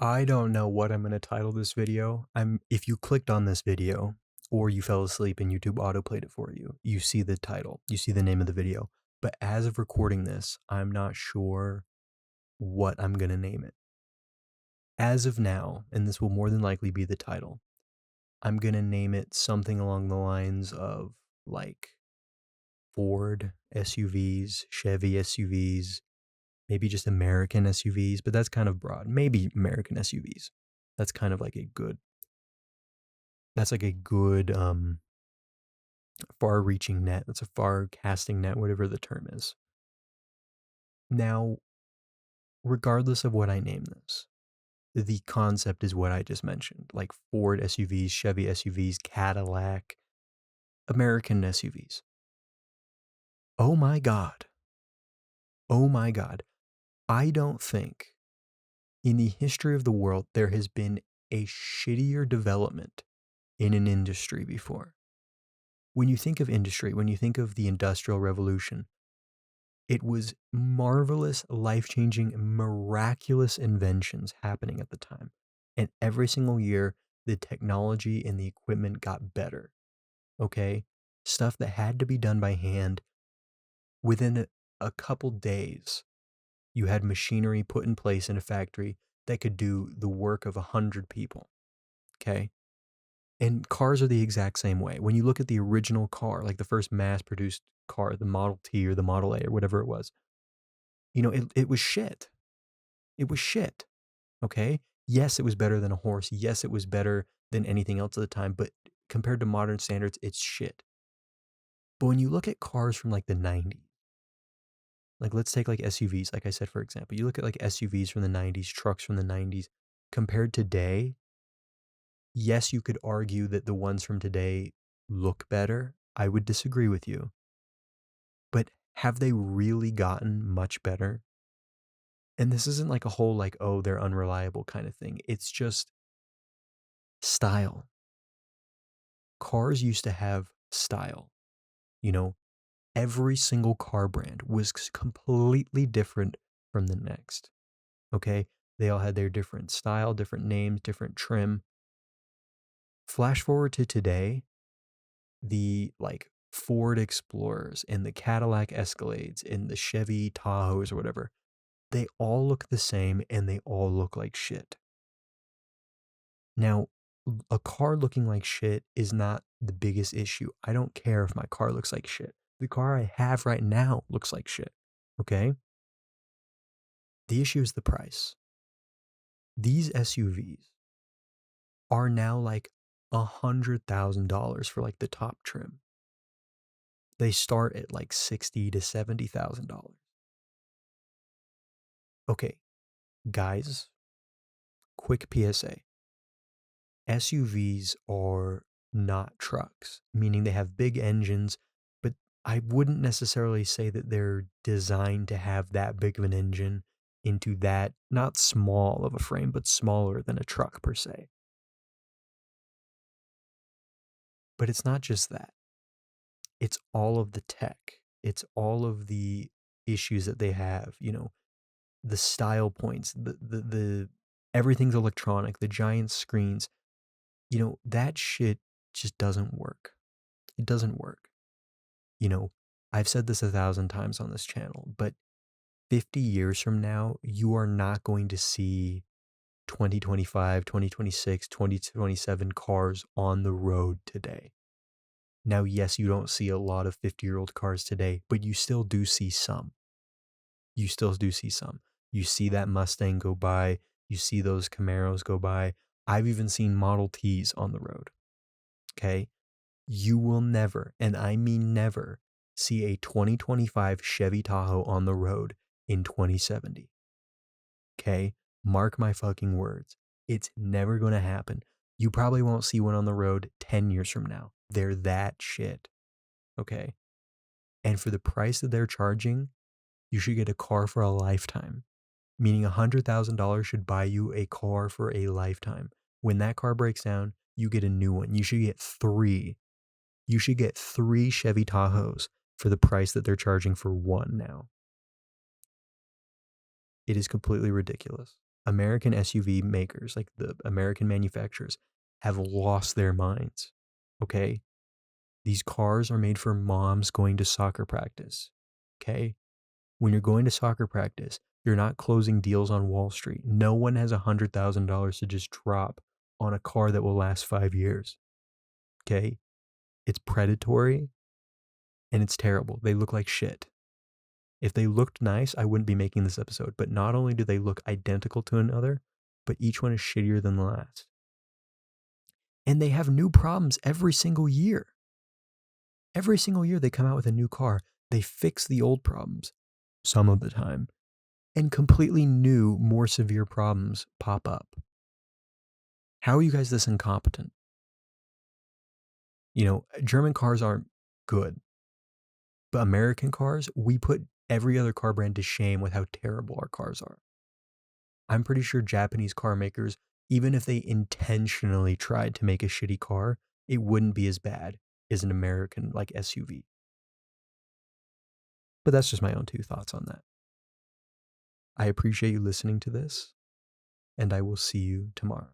I don't know what I'm going to title this video. If you clicked on this video or you fell asleep and YouTube autoplayed it for you, you see the title, you see the name of the video. But as of recording this, I'm not sure what I'm going to name it. As of now, and this will more than likely be the title, I'm going to name it something along the lines of like Ford SUVs, Chevy SUVs, maybe just American SUVs, but that's kind of broad. Maybe American SUVs. That's kind of like a good that's like a good far reaching net. That's a far casting net, whatever the term is. Now, regardless of what I name this, the concept is what I just mentioned, like Ford SUVs, Chevy SUVs, Cadillac, American SUVs. Oh my God. Oh my God. I don't think in the history of the world there has been a shittier development in an industry before. When you think of industry, when you think of the Industrial Revolution, it was marvelous, life changing, miraculous inventions happening at the time. And every single year, the technology and the equipment got better. Okay? Stuff that had to be done by hand within a couple days. You had machinery put in place in a factory that could do the work of 100 people. Okay? And cars are the exact same way. When you look at the original car, like the first mass produced car, the Model T or the Model A or whatever it was, it was shit. It was shit. Okay. Yes, it was better than a horse. Yes, it was better than anything else at the time. But compared to modern standards, it's shit. But when you look at cars from like the 90s, like let's take like SUVs, like I said, for example, you look at like SUVs from the 90s, trucks from the 90s, compared to today, yes, you could argue that the ones from today look better. I would disagree with you. But have they really gotten much better? And this isn't like a whole like, oh, they're unreliable kind of thing. It's just style. Cars used to have style. You know, every single car brand was completely different from the next. Okay? They all had their different style, different names, different trim. Flash forward to today, the like Ford Explorers and the Cadillac Escalades and the Chevy Tahoes or whatever, they all look the same and they all look like shit. Now, a car looking like shit is not the biggest issue. I don't care if my car looks like shit. The car I have right now looks like shit. Okay? The issue is the price. These SUVs are now like $100,000 for like the top trim. They start at like $60,000 to $70,000. Okay, guys, quick PSA. SUVs are not trucks, meaning they have big engines, but I wouldn't necessarily say that they're designed to have that big of an engine into that, not small of a frame, but smaller than a truck per se. But it's not just that. It's all of the tech. It's all of the issues that they have, the style points, the everything's electronic, the giant screens. That shit just doesn't work. It doesn't work. You know, I've said this 1,000 times on this channel, but 50 years from now, you are not going to see 2025, 2026, 2027 cars on the road today. Now, yes, you don't see a lot of 50-year-old cars today, but you still do see some. You still do see some. You see that Mustang go by. You see those Camaros go by. I've even seen Model Ts on the road. Okay? You will never, and I mean never, see a 2025 Chevy Tahoe on the road in 2070. Okay? Mark my fucking words. It's never going to happen. You probably won't see one on the road 10 years from now. They're that shit. Okay? And for the price that they're charging, you should get a car for a lifetime. Meaning $100,000 should buy you a car for a lifetime. When that car breaks down, you get a new one. You should get three. You should get three Chevy Tahoes for the price that they're charging for one now. It is completely ridiculous. American SUV makers, like the American manufacturers, have lost their minds. Okay? These cars are made for moms going to soccer practice. Okay? When you're going to soccer practice, you're not closing deals on Wall Street. No one has $100,000 to just drop on a car that will last 5 years. Okay? It's predatory and it's terrible. They look like shit. If they looked nice, I wouldn't be making this episode. But not only do they look identical to another, but each one is shittier than the last. And they have new problems every single year. Every single year they come out with a new car. They fix the old problems some of the time, and completely new, more severe problems pop up. How are you guys this incompetent? German cars aren't good, but American cars, we put every other car brand to shame with how terrible our cars are. I'm pretty sure Japanese car makers, even if they intentionally tried to make a shitty car, it wouldn't be as bad as an American like SUV. But that's just my own two thoughts on that. I appreciate you listening to this, and I will see you tomorrow.